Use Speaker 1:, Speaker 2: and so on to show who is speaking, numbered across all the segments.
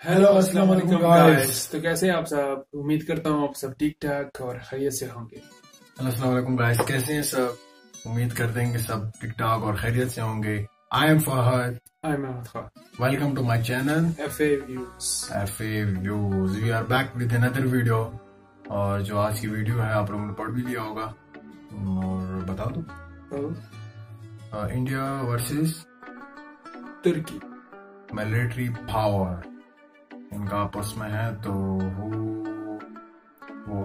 Speaker 1: Hello अस्सलाम वालेकुम guys. तो कैसे हैं आप सब? उम्मीद करता हूँ आप सब ठीक ठाक और खैरियत से होंगे।
Speaker 2: अस्सलाम वालेकुम गाइस, कैसे हैं सब? उम्मीद करते हैं कि सब ठीक ठाक और खैरियत से होंगे। I am Fahad.
Speaker 1: I am Khan.
Speaker 2: Welcome to my channel
Speaker 1: FA Views।
Speaker 2: We are back with another video. और जो आज की वीडियो है आप लोगों ने पढ़ भी लिया होगा और बता दो। इंडिया वर्सेस
Speaker 1: तुर्की
Speaker 2: मिलिट्री पावर इनका आपस में है, तो वो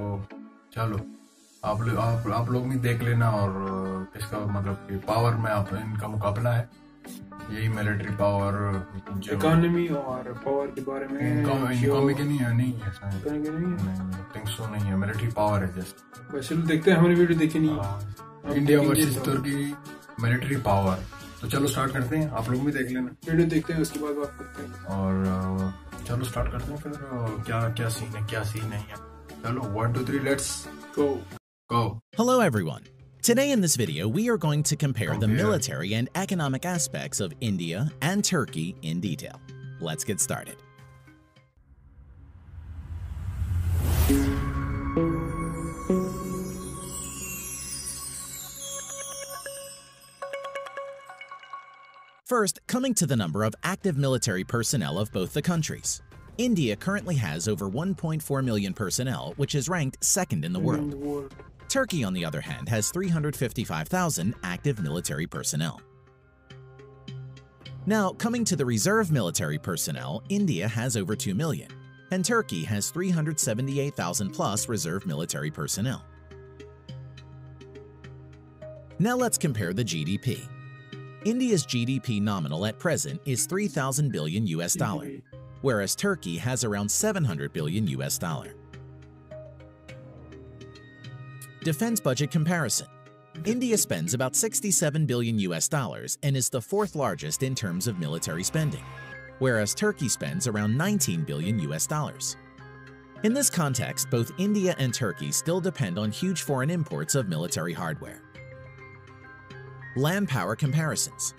Speaker 2: चलो आप लोग भी देख लेना। और इसका मतलब कि पावर में आप इनका मुकाबला है, यही मिलिट्री पावर,
Speaker 1: इकोनॉमी और पावर के बारे में।
Speaker 2: इकोनॉमी के नहीं है, नहीं है, मिलिट्री पावर है जस्ट।
Speaker 1: बस चलो देखते हैं, हमारी वीडियो देखी नहीं।
Speaker 2: इंडिया वर्सेस तुर्की मिलिट्री पावर। तो चलो स्टार्ट करते हैं, आप लोग भी देख लेना,
Speaker 1: वीडियो देखते हैं उसके बाद बात करते हैं।
Speaker 2: और चलो स्टार्ट करते हैं फिर। क्या सीन है यार। चलो 1 2 3 let's go.
Speaker 3: Hello everyone. Today in this video we are going to compare the military and economic aspects of India and Turkey in detail. Let's get started. First, coming to the number of active military personnel of both the countries. India currently has over 1.4 million personnel, which is ranked second in the world. Turkey, on the other hand, has 355,000 active military personnel. Now, coming to the reserve military personnel, India has over 2 million, and Turkey has 378,000 plus reserve military personnel. Now let's compare the GDP. India's GDP nominal at present is 3,000 billion US dollar, whereas Turkey has around 700 billion US dollar. Defense budget comparison. India spends about 67 billion US dollars and is the fourth largest in terms of military spending, whereas Turkey spends around 19 billion US dollars. In this context, both India and Turkey still depend on huge foreign imports of military hardware. Land power comparisons.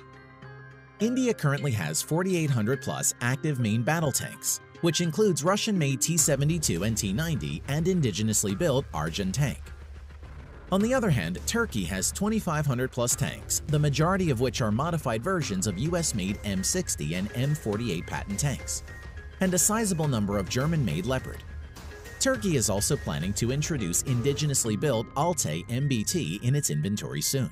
Speaker 3: India currently has 4,800 plus active main battle tanks, which includes Russian-made T-72 and T-90 and indigenously built Arjun tank. On the other hand, Turkey has 2,500 plus tanks, the majority of which are modified versions of US-made M60 and M48 patent tanks, and a sizable number of German-made Leopard. Turkey is also planning to introduce indigenously built Altay MBT in its inventory soon.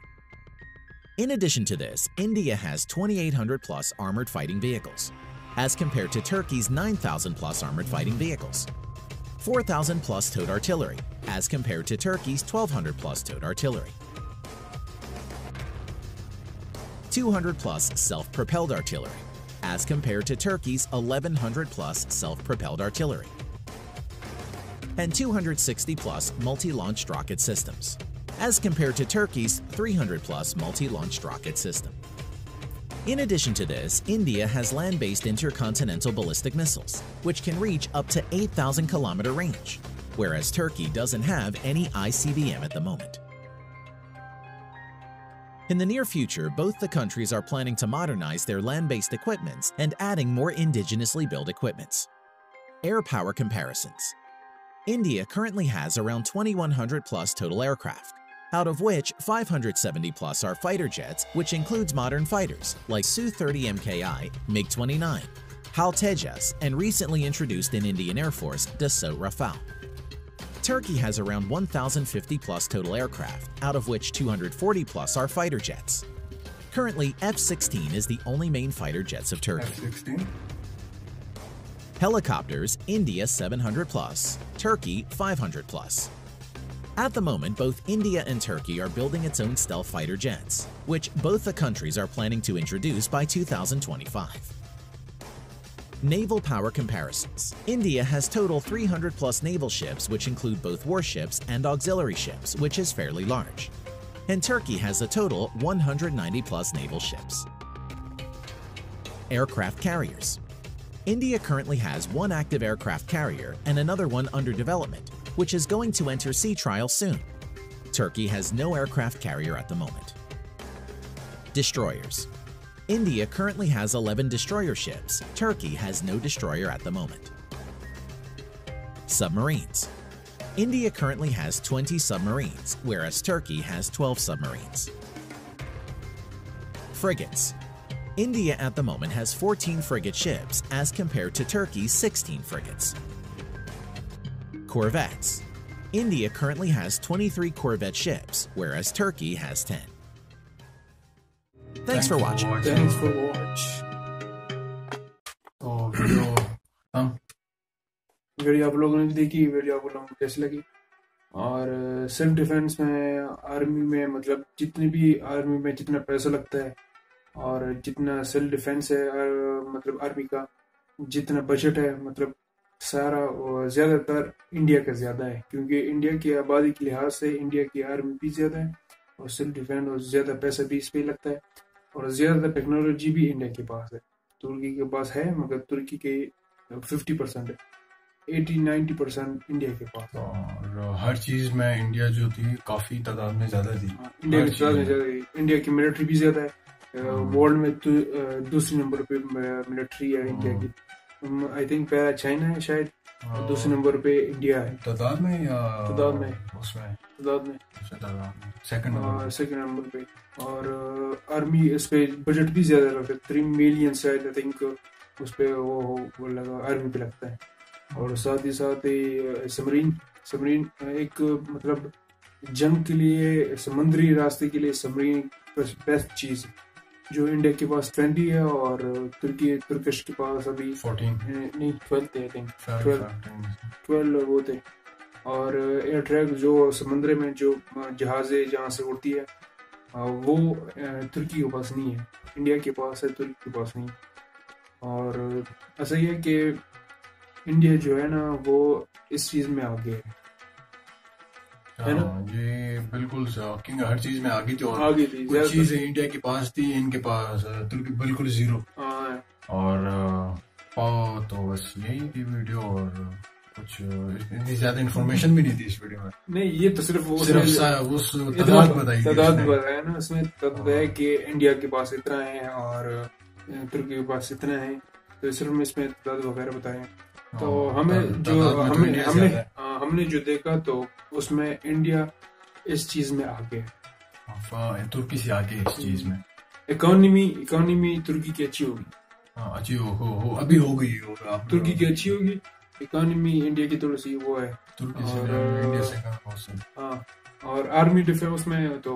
Speaker 3: In addition to this, India has 2,800 plus armored fighting vehicles, as compared to Turkey's 9,000 plus armored fighting vehicles, 4,000 plus towed artillery, as compared to Turkey's 1,200 plus towed artillery, 200 plus self-propelled artillery, as compared to Turkey's 1,100 plus self-propelled artillery, and 260 plus multi-launched rocket systems, as compared to Turkey's 300 plus multi-launched rocket system. In addition to this, India has land-based intercontinental ballistic missiles, which can reach up to 8,000 kilometer range, whereas Turkey doesn't have any ICBM at the moment. In the near future, both the countries are planning to modernize their land-based equipments and adding more indigenously built equipments. Air power comparisons. India currently has around 2,100 plus total aircraft, out of which 570 plus are fighter jets, which includes modern fighters like Su-30 MKI, MiG-29, HAL Tejas, and recently introduced in Indian Air Force Dassault Rafale. Turkey has around 1,050 plus total aircraft, out of which 240 plus are fighter jets. Currently, F-16 is the only main fighter jets of Turkey.
Speaker 2: F-16.
Speaker 3: Helicopters, India 700 plus, Turkey 500 plus. At the moment, both India and Turkey are building its own stealth fighter jets, which both the countries are planning to introduce by 2025. Naval power comparisons. India has total 300 plus naval ships, which include both warships and auxiliary ships, which is fairly large. And Turkey has a total 190 plus naval ships. Aircraft carriers. India currently has one active aircraft carrier and another one under development, which is going to enter sea trial soon. Turkey has no aircraft carrier at the moment. Destroyers. India currently has 11 destroyer ships. Turkey has no destroyer at the moment. Submarines. India currently has 20 submarines, whereas Turkey has 12 submarines. Frigates. India at the moment has 14 frigate ships as compared to Turkey's 16 frigates. Corvettes. India currently has 23 corvette ships, whereas Turkey has 10. Thanks for watching.
Speaker 1: Thanks for watch.
Speaker 2: तो
Speaker 1: video आप लोगों ने देखी, video आप लोगों को कैसी लगी? और सेल्फ डिफेंस में आर्मी में मतलब जितनी भी आर्मी में जितना पैसा लगता है और जितना सेल्फ डिफेंस है मतलब आर्मी का जितना बजट है मतलब सारा ज़्यादातर इंडिया का ज़्यादा है, क्योंकि इंडिया की आबादी के लिहाज से इंडिया की आर्मी भी ज़्यादा है और सेल्फ डिफेंस और ज़्यादा पैसा भी इस पर लगता है और ज़्यादा टेक्नोलॉजी भी इंडिया के पास है। तुर्की के पास है मगर तुर्की के 50% है, 80-90% इंडिया के पास है।
Speaker 2: और हर चीज में इंडिया जो थी काफी तादाद में ज्यादा थी।
Speaker 1: इंडिया की तादाद में ज्यादा है, इंडिया की मिलिट्री भी ज्यादा है। वर्ल्ड में दूसरे नंबर पे मिलिट्री है इंडिया की। आई थिंक पहला चाइना है शायद, दूसरे नंबर पे इंडिया है
Speaker 2: तादाद में या
Speaker 1: तादाद में
Speaker 2: सेकंड
Speaker 1: नंबर पे। और आर्मी इस पे बजट भी ज्यादा लगता है, 3 मिलियन शायद आई थिंक उस पे वो लगा आर्मी पे लगता है। और साथ ही सबमरीन एक मतलब जंग के लिए समुद्री रास्ते के लिए सबमरीन बेस्ट चीज जो इंडिया के पास 20 है और तुर्किश के पास अभी 12 थे आई थिंक 12 वो थे। और एयर ट्रैक जो समुद्र में जो जहाजें जहाँ से उड़ती है वो तुर्की के पास नहीं है, इंडिया के पास है, तुर्की के पास नहीं। और ऐसा ही है कि इंडिया जो है ना वो इस चीज में आगे है ना?
Speaker 2: ये बिल्कुल शॉकिंग, हर चीज में आगे जो
Speaker 1: आगे थी,
Speaker 2: कुछ चीजें इंडिया के पास थी इनके पास तुर्की बिल्कुल जीरो। और तो बस यही थी वीडियो और कुछ इतनी ज्यादा इन्फॉर्मेशन भी नहीं थी इस वीडियो में।
Speaker 1: नहीं ये तो सिर्फ
Speaker 2: तादाद
Speaker 1: बताया ना, उसमें तब है कि इंडिया के पास इतना है और तुर्की के पास इतना है, तो सिर्फ इसमें तादाद वगैरह बताए। तो हमने जो देखा तो उसमें इंडिया इस चीज में आगे है,
Speaker 2: तुर्की से आगे इस चीज में।
Speaker 1: इकोनॉमी तुर्की की अच्छी होगी,
Speaker 2: अच्छी हो अभी हो गई होगा,
Speaker 1: तुर्की की अच्छी होगी। इकोनॉमी इंडिया की थोड़ी सी वो है
Speaker 2: तुर्की से, इंडिया से कम।
Speaker 1: हाँ, और आर्मी डिफेंस में तो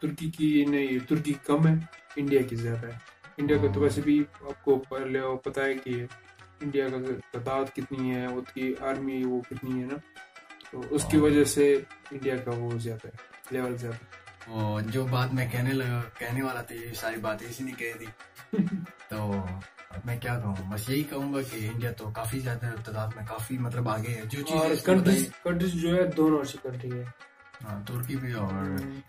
Speaker 1: तुर्की की नहीं, तुर्की कम है, इंडिया की ज्यादा है। इंडिया का तो वैसे भी आपको पहले पता है कि इंडिया का तादाद कितनी है, उसकी आर्मी वो कितनी है ना, तो उसकी वजह से इंडिया का वो ज्यादा है, लेवल ज्यादा।
Speaker 2: और जो बात मैं कहने वाला था ये सारी बातें इसी ने कही थी तो अब मैं क्या कहूँ, बस यही कहूँगा कि इंडिया तो काफी ज्यादा तादाद में काफी मतलब आगे है। जो चीज
Speaker 1: कंट्रीज जो है दोनों अच्छी कंट्री है,
Speaker 2: तुर्की भी और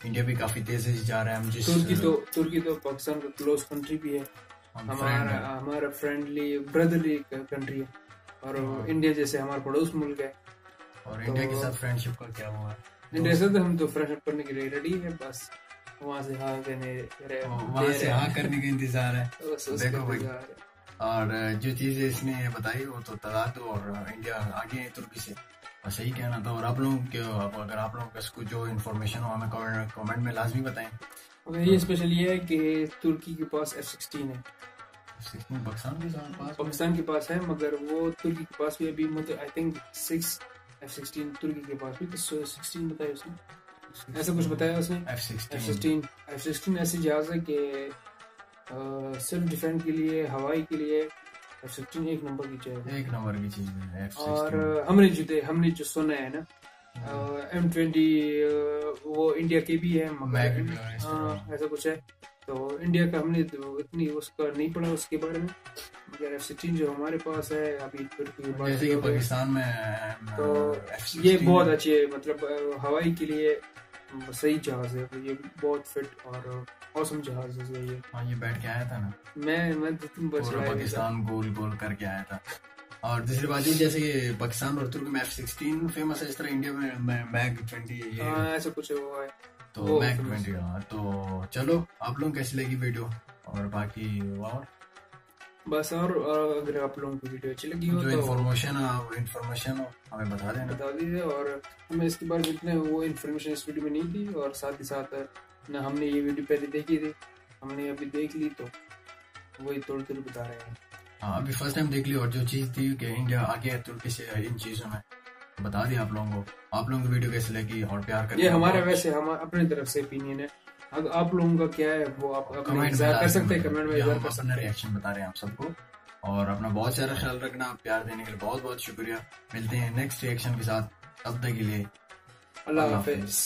Speaker 2: इंडिया भी काफी तेजी से जा रहा है।
Speaker 1: हम तुर्की तो पाकिस्तान का क्लोज कंट्री भी है, हमारा फ्रेंडली ब्रदरली कंट्री है। और इंडिया जैसे हमारा पड़ोस मुल्क है,
Speaker 2: और इंडिया के साथ फ्रेंडशिप का क्या हुआ है?
Speaker 1: इंडिया से तो हम तो फ्रेंडशिप करने के लिए रेडी है, बस वहाँ से हाँ
Speaker 2: करने का इंतजार है। देखो भाई, और जो चीजें इसने बताई वो तो तादाद और इंडिया आगे है तुर्की से, और सही कहना था। और आप लोगों को अगर आप लोगों को जो इन्फॉर्मेशन हो हमें कमेंट में लाजमी बताएं।
Speaker 1: ये स्पेशल ये है कि तुर्की के पास F-16 है, पाकिस्तान के पास है, मगर वो तुर्की के पास भी अभी मतलब आई थिंक 6 F-16 तुर्की के पास भी, तो 16 बताया उसने, ऐसा कुछ बताया उसने। F-16 ऐसी जहाज है कि सेल्फ डिफेंस के लिए, हवाई के लिए F-16 एक नंबर की चीज है। और हमने जो सुना है ना M20 वो इंडिया के भी है, ऐसा कुछ है। तो इंडिया का हमने इतनी उसका नहीं पढ़ा उसके बारे में, मगर F-16 जो हमारे पास है अभी तुर्की के पास
Speaker 2: जैसे पाकिस्तान में,
Speaker 1: तो ये बहुत अच्छी है, मतलब हवाई के लिए सही जहाज है ये, बहुत फिट और औसम जहाज है ये।
Speaker 2: हाँ, ये बैठ के आया था ना,
Speaker 1: मैं
Speaker 2: पूरा पाकिस्तान गोल करके आया था। और दूसरी बात ये जैसे पाकिस्तान और तुर्की में F-16 फेमस है, इस तरह इंडिया में MAG-20
Speaker 1: ऐसा कुछ वो है,
Speaker 2: तो MAG-20। तो चलो, आप लोगों कैसी लगी वीडियो और बाकी और
Speaker 1: बस। और अगर आप लोगों को वीडियो अच्छी लगी हो
Speaker 2: जो
Speaker 1: तो
Speaker 2: इन्फॉर्मेशन हो हमें बता
Speaker 1: दीजिए। और हमें इसके बारे में जितने वो इन्फॉर्मेशन इस वीडियो में नहीं थी, और साथ ही साथ ना हमने ये वीडियो पहले देखी थी, हमने अभी देख ली, तो वही थोड़ी थोड़ी बता रहे हैं।
Speaker 2: हाँ, अभी फर्स्ट टाइम देख ली, और जो चीज़ थी कि इंडिया आगे है तुर्की से इन चीज़ों में, बता दिया आप लोगों को। आप लोगों की वीडियो कैसे लगी और प्यार करके,
Speaker 1: ये हमारा वैसे हम अपनी तरफ से ओपिनियन है। अगर आप लोगों का क्या है वो आप कमेंट कर सकते हैं, कमेंट में इज़हार कर सकते हैं।
Speaker 2: रिएक्शन बता रहे हैं आप सबको, और अपना बहुत सारा ख्याल रखना। प्यार देने के लिए बहुत बहुत शुक्रिया। मिलते हैं नेक्स्ट रिएक्शन के साथ, तब तक के लिए
Speaker 1: अल्लाह हाफिज़।